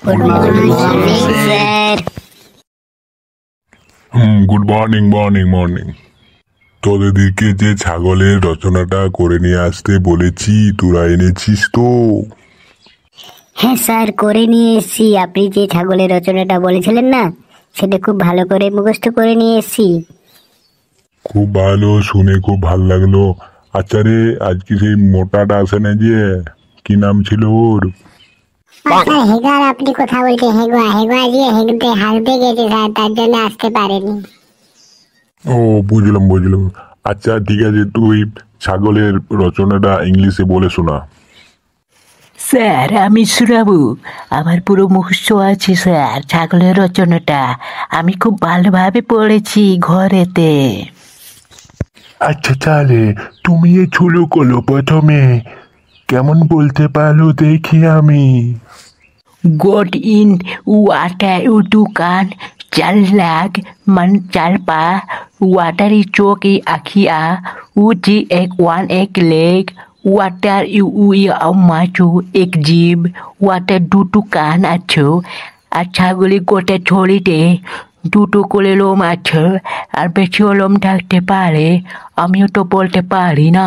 Good morning sir. Good morning morning morning. তোদেরকে যে ছাগলের রচনাটা করে নিয়ে আসতে বলেছি তোরা এনেছিস তো? হ্যাঁ স্যার, করে নিয়ে এসেছি। আপনি যে ছাগলের রচনাটা বলেছিলেন না, সেটা খুব ভালো করে মুখস্থ করে নিয়ে এসেছি। খুব ভালো, শুনে খুব ভালো লাগলো। আচ্ছা রে, আজকে সেই মোটাটা আসে না যে, কি নাম ছিল ওর? আচ্ছা হেগার, আপনি কথা বলছেন? হেগা হেগা আজকে হেগতে হারতে গেছে স্যার, তার জন্য আসতে পারেনি। ও বুঝলাম বুঝলাম। আচ্ছা ঠিক আছে, তুই ছাগলের রচনাটা ইংলিশে বলে শোনা। স্যার আমি শোনাবো, আমার পুরো মুখস্থ আছে স্যার ছাগলের রচনাটা। আমি খুব ভালোভাবে পড়েছি ঘরেতে। আচ্ছা তাহলে তুমি শুরু করো প্রথমে, কেমন বলতে পারো দেখি আমি। গোট ইন ওয়াটার উটুকান চার লাখ মান চার পা ওয়াটারি চোখ ই আখিয়া উচি এক ওয়ান এক লেগ ওয়াটার ইউ মাছু এক জীব ওয়াটার দুটো কান আছো আর ছাগলি গোটা ছড়িতে দুটো করে লোম আছে আর বেশিও লোম থাকতে পারে। আমিও তো বলতে পারি না।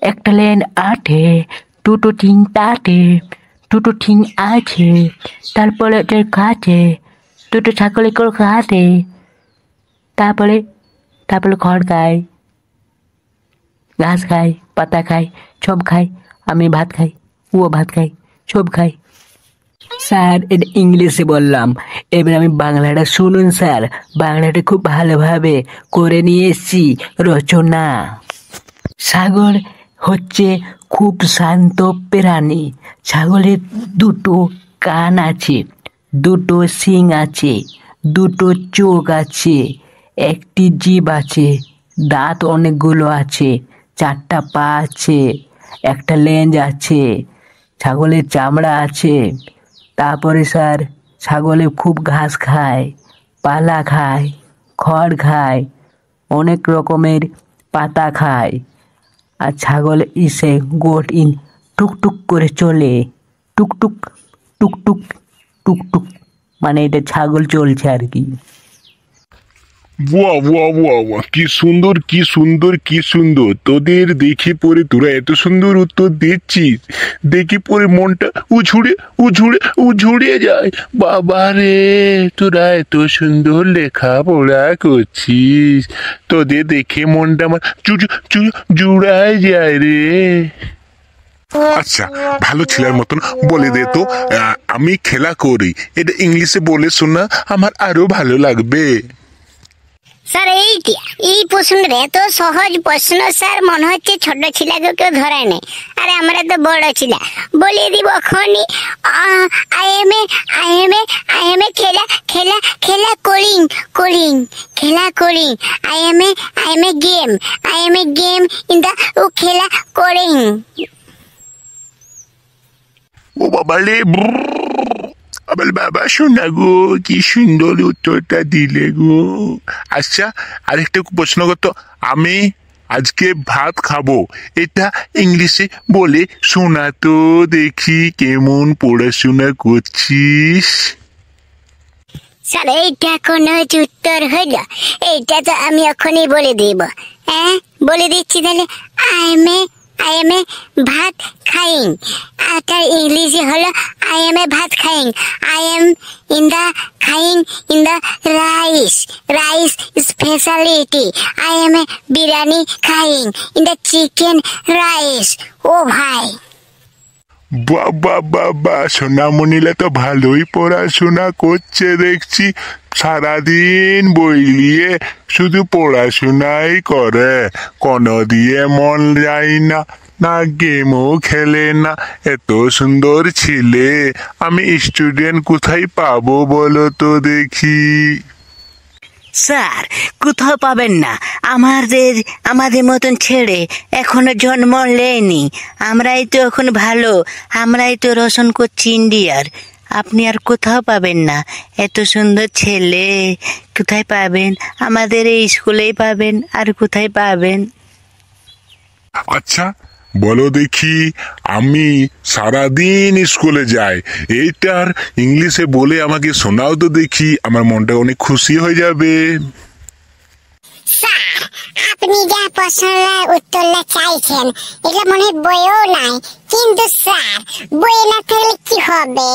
একটা লেন আটে দুটো ঠিং তাতে দুটো ঠিং আছে, তারপরে কাছে দুটো ছাগলে করে খাতে, তারপরে তারপরে খড় খায়, ঘাস খায়, পাতা খায়, সব খায়। আমি ভাত খাই, ও ভাত খাই, সব খাই। স্যার এটা ইংলিশে বললাম, এবার আমি বাংলাটা শুনুন স্যার। বাংলাটা খুব ভালোভাবে করে নিয়ে এসছি রচনা। ছাগল হচ্ছে খুব শান্ত প্রাণী। ছাগলের দুটো কান আছে, দুটো শিং আছে, দুটো চোখ আছে, একটি জিভ আছে, দাঁত অনেকগুলো আছে, চারটা পা আছে, একটা লেজ আছে, ছাগলের চামড়া আছে। তারপরে স্যার ছাগলে খুব ঘাস খায়, পালা খায়, খড় খায়, অনেক রকমের পাতা খায়। আর ছাগল ইসে গোট ইন টুকটুক করে চলে, টুকটুক টুকটুক টুকটুক, মানে এটা ছাগল চলছে আর কি। বাহ বাহ বাহ বাহ, কি সুন্দর কি সুন্দর কি সুন্দর। তোদের দেখে পরে তোরা এত সুন্দর উত্তর দিচ্ছিস, দেখে পরে মনটা উঝুড়ে উঝুড়ে উঝুড়ে যায়। বাবা রে, তোরা এত সুন্দর লেখাপড়া করছিস, তোদের দেখে মনটা আমার জুড়ায় যায় রে। আচ্ছা, ভালো ছেলের মতন বলে দে তো, আমি খেলা করি, এটা ইংলিশে বলে শোনা, আমার আরো ভালো লাগবে। স্যার এই প্রশ্নটা এত সহজ প্রশ্ন স্যার, মনে হচ্ছে ছোট ছেলেকে কেউ ধরায় নাই। আরে আমরা তো বড় ছিলা, বলিয়ে দিব এখনই। আই এম এ খেলা করিং খেলা করিং। I am a game in the খেলা করিং। ও বাবা রে, আবার বাবা শোনা গো, কি সুন্দর উত্তরটা দিলে গো। আচ্ছা, আরেকটা প্রশ্ন করতো, আমি আজকে ভাত খাবো, এটা ইংলিশে বলে শোনা তো দেখি, কেমন পড়াশোনা করছিস। স্যার এইটা কোনো উত্তর হইল? এইটা তো আমি এখনই বলে দিব। হ্যাঁ বলে দিচ্ছি তাহলে। I am a bhat Khaing. তার ইংলিশে হলো আই এম এ ভাত খাইং। আই এম ইন দা খাইং in the rice speciality. I am a biryani খাইং ইন দা চিকেন রাইস। ও ভাই, বাবা বাবা, সোনামণিলা তো ভালোই পড়াশোনা করছে দেখছি, সারাদিন বই নিয়ে শুধু পড়াশোনাই করে, কোনো দিয়ে মন যায় না, না গেমও খেলে না। এত সুন্দর ছেলে আমি স্টুডেন্ট কোথায় পাবো বলো তো দেখি। স্যার কোথাও পাবেন না, আমাদের মতন ছেড়ে এখনো জন্ম নেয়নি। আমরাই তো এখন ভালো, আমরাই তো রোশন করছি ইন্ডিয়ার। আপনি আর কোথাও পাবেন না এত সুন্দর ছেলে। কোথায় পাবেন? আমাদের এই স্কুলেই পাবেন, আর কোথায় পাবেন? আচ্ছা, বলো দেখি। আমি সারাদিন স্কুলে যাই, এইটার ইংলিশে বলে আমাকে শোনাও তো দেখি, আমার মনটা অনেক খুশি হয়ে যাবে। স্যার, আপনি যা প্রশ্নের উত্তরটা চাইছেন এটা মনে হয় বইও নাই, কিন্তু স্যার বই না থাকলে কি হবে,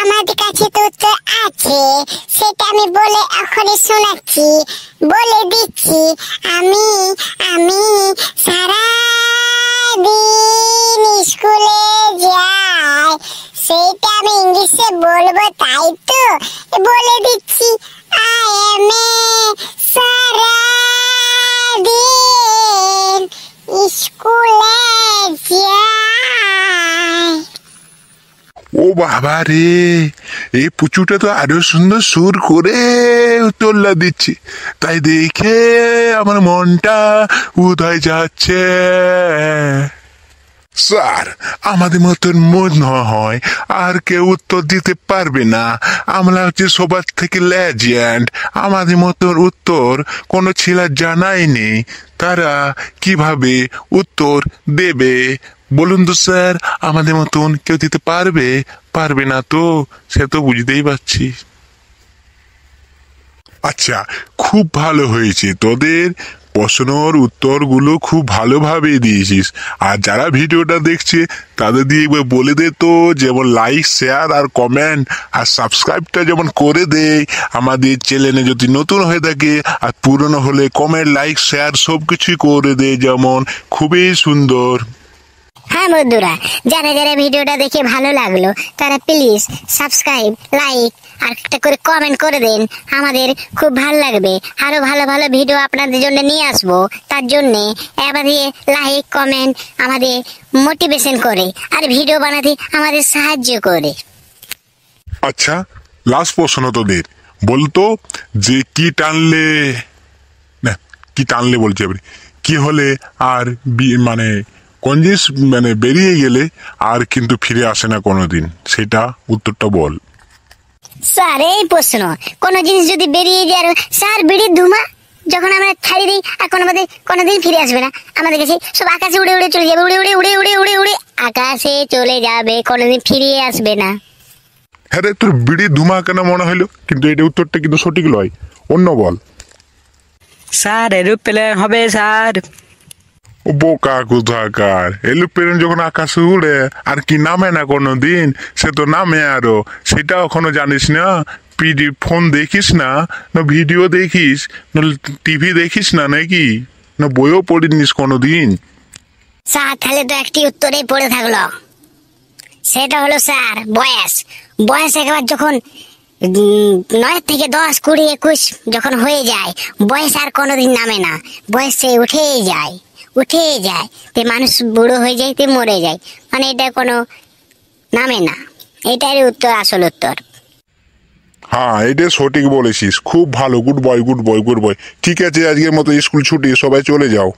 আমাদের কাছে তো উত্তর আছে, সেটা আমি বলে এখনই শোনাচ্ছি, বলে দিচ্ছি। আমি আমি সারা দিন স্কুলে যাই, সেইটা আমি ইংলিশে বলবো, তাই তো বলে দিচ্ছি। আই এম এ সারা দিন স্কুলে যাই। ও বাবা রে, এই পুচুটা তো আরো সুন্দর সুর করে উত্তরটা দিচ্ছে, তাই দেখে আমার মনটা উদয় যাচ্ছে। স্যার, আমাদের মতন মনে হয় আর কেউ উত্তর দিতে পারবে না, আমরা হচ্ছে সবার থেকে লেজেন্ড, আমাদের মতন উত্তর কোনো ছেলে জানাই নেই, তারা কিভাবে উত্তর দেবে বলুন তো স্যার? আমাদের মতন কেউ দিতে পারবে? পারবে না তো, সে তো বুঝতেই পারছি। আচ্ছা, খুব ভালো হয়েছে, তোদের প্রশ্নর উত্তরগুলো খুব ভালোভাবে দিয়েছিস। আর যারা ভিডিওটা দেখছে তাদের দিয়ে একবার বলে দে তো, যেমন লাইক, শেয়ার আর কমেন্ট আর সাবস্ক্রাইবটা যেমন করে দেয় আমাদের চ্যানেলে যদি নতুন হয়ে থাকে, আর পুরনো হলে কমেন্ট, লাইক, শেয়ার সব কিছুই করে দেয়, যেমন খুবই সুন্দর। হ্যাঁ বন্ধুরা, যারা যারা ভিডিওটা দেখে ভালো লাগলো তারা প্লিজ সাবস্ক্রাইব, লাইক আর একটা করে কমেন্ট করে দেন, আমাদের খুব ভালো লাগবে। আরো ভালো ভালো ভিডিও আপনাদের জন্য নিয়ে আসবো, তার জন্যে আমাদের লাইক কমেন্ট আমাদের মোটিভেশন করে আর ভিডিও বানাতে আমাদের সাহায্য করে। আচ্ছা, লাস্ট প্রশ্ন তোদের, বলতো যে কি টানলে, না কি টানলে বলছি এবারে, কি হলে আর মানে কোন জিনিস মানে বেরিয়ে গেলে আর কিন্তু ফিরে আসে না কোনোদিন, সেটা উত্তরটা বল। স্যার এই প্রশ্ন, কোন জিনিস যদি বেরিয়ে যায়, স্যার বিড়ির ধুমা যখন আমরা ছাড়ি দিই আর কোনোদিন ফিরে আসবে না আমাদের কাছে, সব আকাশে উড়ে উড়ে চলে যাবে, উড়ে উড়ে উড়ে উড়ে উড়ে উড়ে আকাশে চলে যাবে, কোনোদিন ফিরিয়ে আসবে না। হ্যাঁ রে, তোর বিড়ির ধুমা কেন মনে হইলো, কিন্তু এটা উত্তরটা কিন্তু সঠিক নয়, অন্য বল। স্যার এরোপ্লেন হবে স্যার। ও বোকা কোথাকার, এরোপ্লেন যখন আকাশে উড়ে আর কি নামে না কোনোদিন, সে তো নামে আরো, সেটা এখনো জানিস না? ফোন দেখিস না, না ভিডিও দেখিস, না টিভি দেখিস না নাকি, না বইও পড়িনিস কোনোদিন? স্যার তাহলে তো একটি উত্তরেই পড়ে থাকলো, সেটা হলো স্যার বয়স। বয়স একবার যখন 9 থেকে 10, 20, 21 যখন হয়ে যায়, বয়স আর কোনোদিন নামে না, বয়স সে উঠেই যায় তে মানুষ বুড়ো হয়ে যায়, তে মরে যায়, মানে এটা কোনো নামে না, এটারই উত্তর, আসল উত্তর। হ্যাঁ, এটা সঠিক বলেছিস, খুব ভালো, good boy good boy good boy. ঠিক আছে, আজকের মতো স্কুল ছুটি, সবাই চলে যাও।